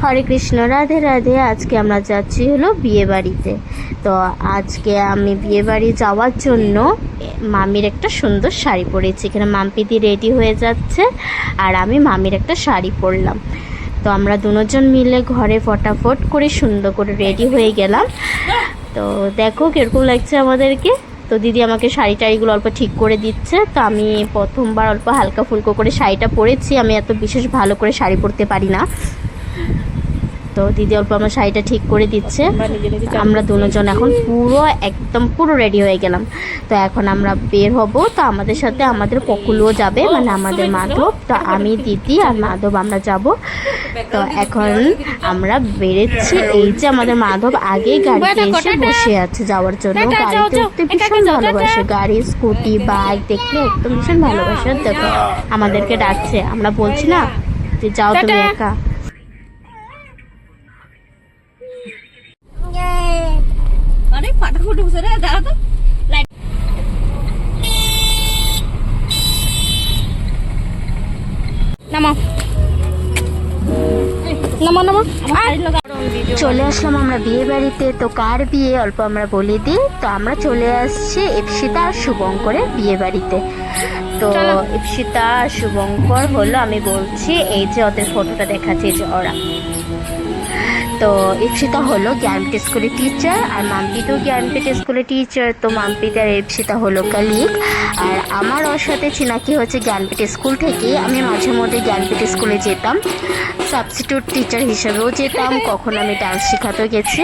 হরে কৃষ্ণ, রাধে রাধে। আজকে আমরা যাচ্ছি হলো বিয়ে বাড়িতে। তো আজকে আমি বিয়ে বাড়ি যাওয়ার জন্য মামির একটা সুন্দর শাড়ি পরেছি। এখানে মাম্পিদি রেডি হয়ে যাচ্ছে আর আমি মামির একটা শাড়ি পরলাম। তো আমরা দুজন মিলে ঘরে ফটাফট করে সুন্দর করে রেডি হয়ে গেলাম। তো দেখো কীরকম লাগছে আমাদেরকে। তো দিদি আমাকে শাড়ি টাড়িগুলো অল্প ঠিক করে দিচ্ছে। তো আমি প্রথমবার অল্প হালকা ফুলকো করে শাড়িটা পরেছি। আমি এত বিশেষ ভালো করে শাড়ি পরতে পারি না। তো দিদি অল্প আমার শাড়িটা ঠিক করে দিচ্ছে। আমরা দুজন এখন পুরো রেডি হয়ে গেলাম। তো এখন আমরা বের হব। তো আমাদের সাথে আমাদের পকুলও যাবে, মানে আমাদের মাধব। তো আমি, দিদি আর মাধব আমরা যাব। তো এখন আমরা বেরেছি। এই যে আমাদের মাধব আগে গাড়িতে এসে বসে আছে যাওয়ার জন্য। গাড়িতে উঠতে ভীষণ ভালোবাসে, গাড়ি, স্কুটি, বাইক দেখলে একদম ভীষণ ভালোবাসে। দেখো আমাদেরকে ডাকছে, আমরা বলছি না যে যাও তুমি একা। চলে আসলাম আমরা বিয়ে বাড়িতে। তো কার বিয়ে অল্প আমরা বলে দিই। তো আমরা চলে আসছি ইপসিতা আর শুভঙ্করের বিয়ে বাড়িতে। তো ইপসিতা আর শুভঙ্কর হলো, আমি বলছি এই যে ওদের ফটোটা দেখাচ্ছি, যে ওরা। তো ইপসিতা হলো জ্ঞানপীঠ স্কুলের টিচার আর মাম্পিটাও জ্ঞানপীঠ স্কুলের টিচার। তো মাম্পিতা আর ইপসিতা হলো কালিগ। আর আমার ওর সাথে চিনাকি হচ্ছে জ্ঞানপীঠ স্কুল থেকে। আমি মাঝে মধ্যে জ্ঞানপীঠ স্কুলে যেতাম, সাবস্টিটিউট টিচার হিসেবেও যেতাম, কখন আমি ডান্স শেখাতেও গেছি।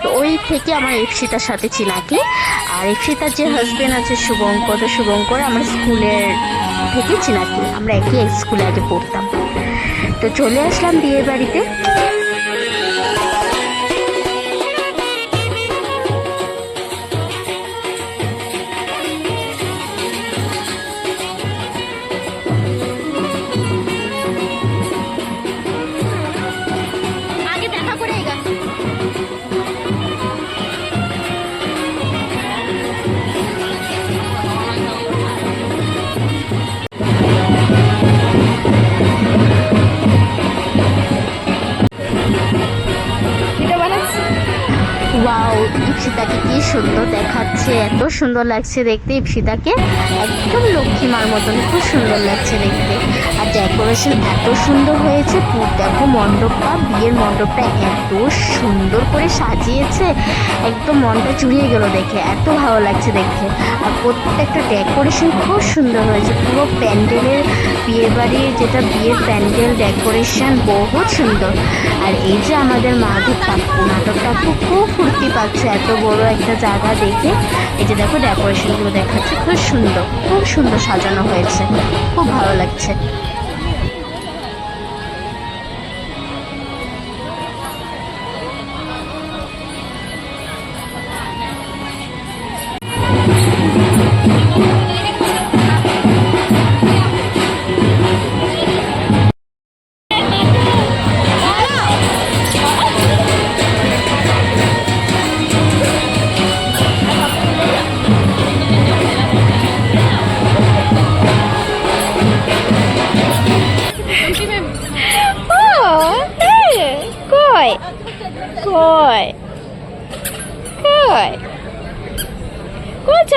তো ওই থেকে আমার ইপসিতার সাথে চিনাকি। আর ইপসিতার যে হাজব্যান্ড আছে শুভঙ্কর, তো শুভঙ্কর আমার স্কুলের থেকে চিনাকি, আমরা একই স্কুলে আগে পড়তাম। তো চলে আসলাম বিয়ে বাড়িতে। ওয়াও, ইপসিতাকে কি সুন্দর দেখাচ্ছে, এত সুন্দর লাগছে দেখতে। ইপসিতাকে একদম লক্ষ্মী মার মতন খুব সুন্দর লাগছে দেখতে। আর ডেকোরেশন এত সুন্দর হয়েছে। দেখো মণ্ডপটা, বিয়ের মণ্ডপটা এত সুন্দর করে সাজিয়েছে, একদম মনটা জুড়িয়ে গেল দেখে, এত ভালো লাগছে দেখতে। আর প্রত্যেকটা ডেকোরেশন খুব সুন্দর হয়েছে। পুরো প্যান্ডেলের, বিয়ে বাড়ির যেটা বিয়ের প্যান্ডেল ডেকোরেশন বহুত সুন্দর। আর এই যে আমাদের মাধব টাকু খুব ফুর্তি পাচ্ছে এত বড় একটা জায়গা দেখে। এই যে দেখো ডেকোরেশনগুলো দেখাচ্ছে, খুব সুন্দর সাজানো হয়েছে, খুব ভালো লাগছে। কই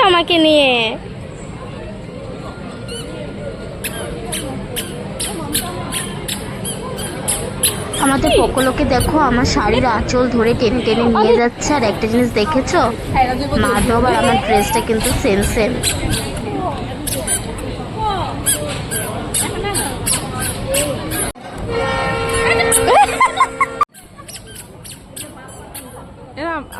আমাকে নিয়ে আমাদের পকলোকে দেখো আমার শাড়ির আঁচল ধরে টেনে টেনে নিয়ে যাচ্ছে। আর একটা জিনিস দেখেছো, মাধব আর আমার ড্রেসটা কিন্তু সেম সেম।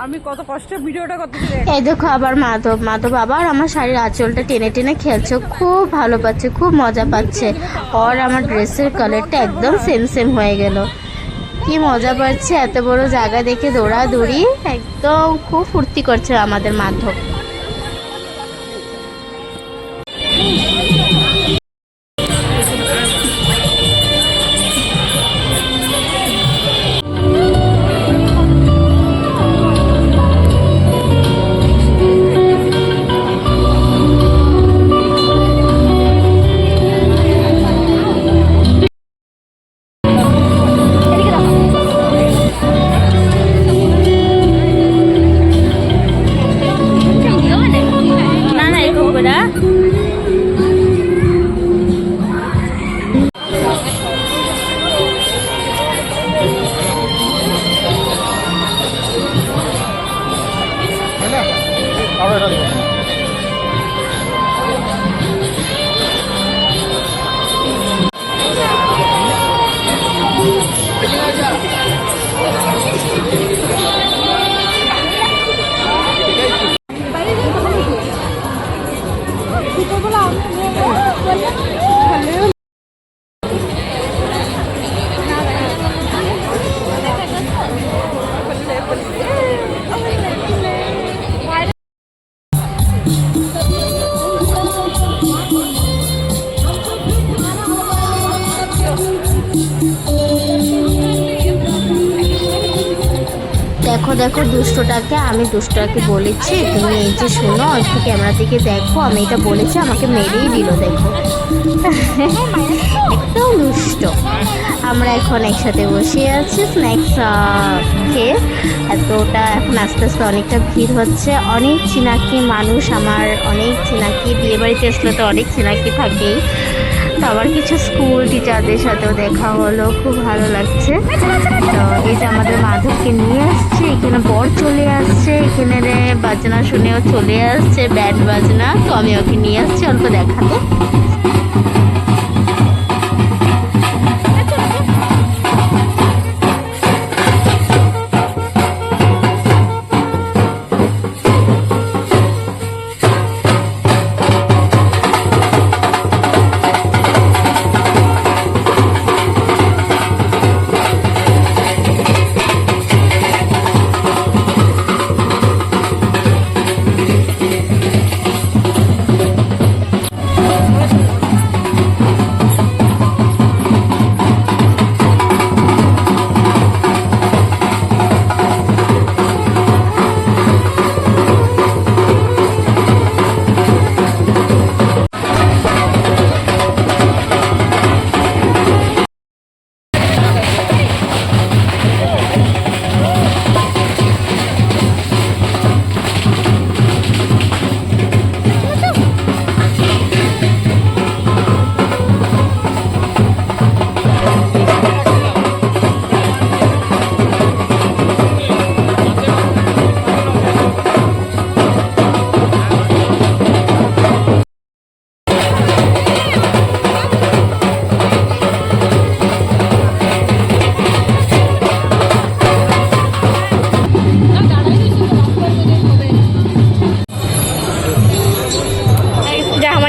আমি কত কষ্ট ভিডিওটা করতে। এই দেখো আবার মাধব আবার আমার শাড়ির আঁচলটা টেনে টেনে খেলছে, খুব ভালো পাচ্ছে, খুব মজা পাচ্ছে। আর আমার ড্রেসের কালারটা একদম সেম সেম হয়ে গেল, কি মজা পাচ্ছে। এত বড় জায়গা দেখে দৌড়াদৌড়ি, একদম খুব ফুর্তি করছে আমাদের মাধব। দেখো দেখো দুষ্টটাকে, আমি দুষ্টটাকে বলেছি তুমি এই যে শোনো একটু ক্যামেরা দিকে দেখো, আমি এটা বলেছি আমাকে মেরেই দিল দেখো। একদম দুষ্ট। আমরা এখন একসাথে বসে আছি স্ন্যাক্স খেয়ে। এতটা এখন আস্তে আস্তে অনেকটা ভিড় হচ্ছে, অনেক চিনাকি মানুষ, আমার অনেক চিনাকি, বিয়েবাড়িতে আসলে তো অনেক চিনাকি থাকেই। তো আবার কিছু স্কুল টিচারদের সাথেও দেখা হলো, খুব ভালো লাগছে। তো এই যে আমাদের মাধবকে নিয়ে আসছে, এখানে বর চলে আসছে, এখানে বাজনা শুনেও চলে আসছে, ব্যান্ড বাজনা। তো আমি ওকে নিয়ে আসছি অল্প দেখাতে।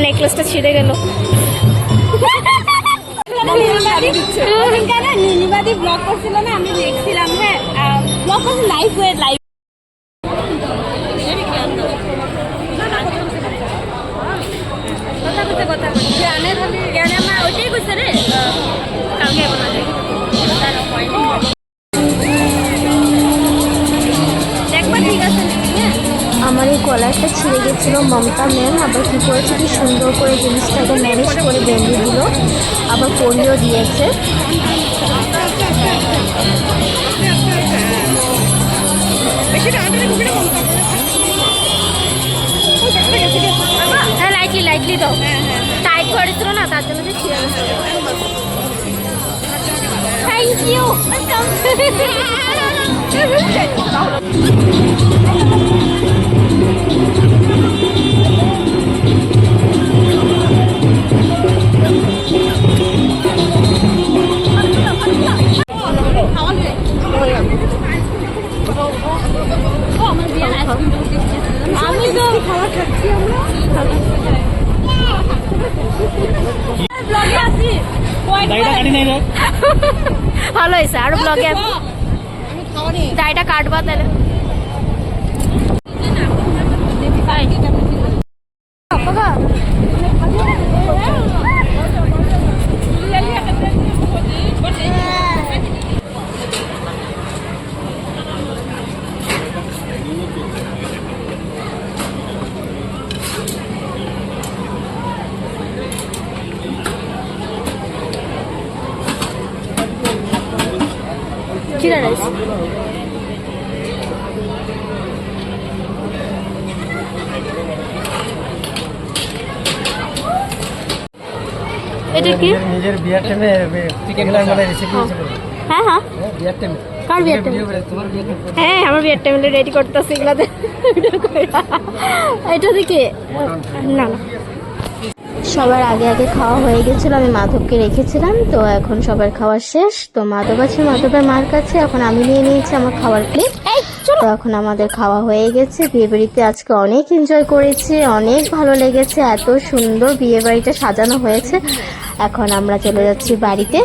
নেকলেসটা ছিঁড়ে গেল। নীলিমাদি ব্লগ করছিল না, আমি দেখছিলাম। হ্যাঁ, ব্লগ করছে লাইভ হয়ে লাইভ। কথা জ্ঞানে আমার ওইটাই কইছে রে, কালকে বলা যায় দেখবা, ঠিক আছে। আমার এই কলারটা ছিঁড়ে গেছিলো, মমতা ম্যাম আবার কী করেছে, কি সুন্দর করে জিনিসটাকে ম্যানেজ করে বেঁধে দিল, আবার পরিয়েও দিয়েছে। হ্যাঁ, লাইটলি লাইটলি দাও, টাইট করেছিল না তার জন্য ছিঁড়ে গেছে। Thank you. আমি তো খাওয়া খাচ্ছি, ব্লগে আছি। ভালো হয়েছে, আরো ব্লগে দাইটা কাটবা তাহলে। জিরা রাইস। এটা কি? নিজের বিয়ার টাইমে চিকেন মানে রেসিপি হিসেবে। হ্যাঁ হ্যাঁ, বিয়ার টাইমে কার বিয়ের টাইম? তোমার বিয়ার টাইমে। হ্যাঁ, আমার বিয়ের টাইমে রেডি করতেছি এগুলাতে। এটা দেখে না না, সবার আগে আগে খাওয়া হয়ে গেছিলো, আমি মাধবকে রেখেছিলাম। তো এখন সবার খাওয়া শেষ, তো মাধব আছে মাধবের মার কাছে, এখন আমি নিয়ে নিয়েছি আমার খাবার প্লেট। তো এখন আমাদের খাওয়া হয়ে গেছে। বিয়েবাড়িতে আজকে অনেক এনজয় করেছি, অনেক ভালো লেগেছে, এত সুন্দর বিয়েবাড়িটা সাজানো হয়েছে। এখন আমরা চলে যাচ্ছি বাড়িতে।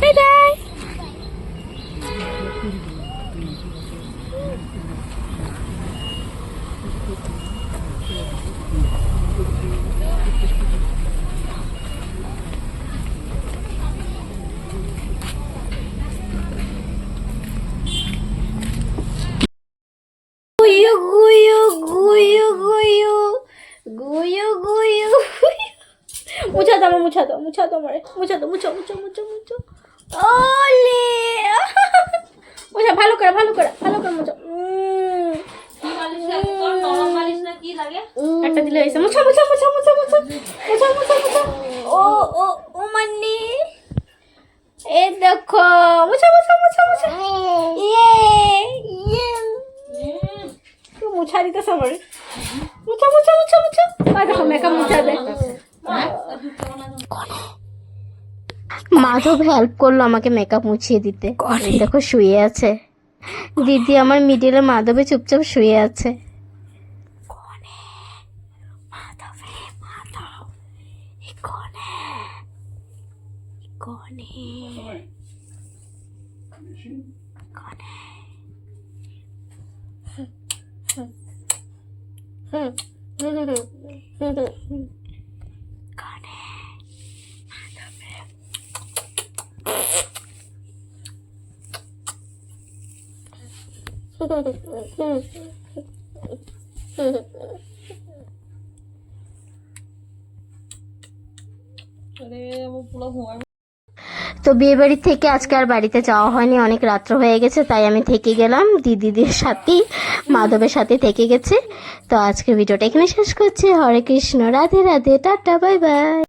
Bye bye. দাও মুছা দাও আমারে মুছা দাও মুছো ওলে মুছা ভালো করে মুছো একটা দিলে হয়েছে মুছো ও ও ও মান্নি এ দেখো মুছো ইয়ে তুই মুছা দিতে সবারে মুছো আর দেখো মেকআপ মুছা দে মাধব হেল্প করলো আমাকে মেকআপ মুছিয়ে দিতে। এই দেখো শুয়ে আছে দিদি, আমার মিডিলে মাধবে চুপচাপ শুয়ে আছে। তো বিয়ে বাড়ি থেকে আজকে আর বাড়িতে যাওয়া হয়নি, অনেক রাত্র হয়ে গেছে, তাই আমি থেকে গেলাম দিদিদের সাথেই, মাধবের সাথে থেকে গেছে। তো আজকের ভিডিওটা এখানে শেষ করছি। Hare Krishna, Radhe Radhe, tata, bye by.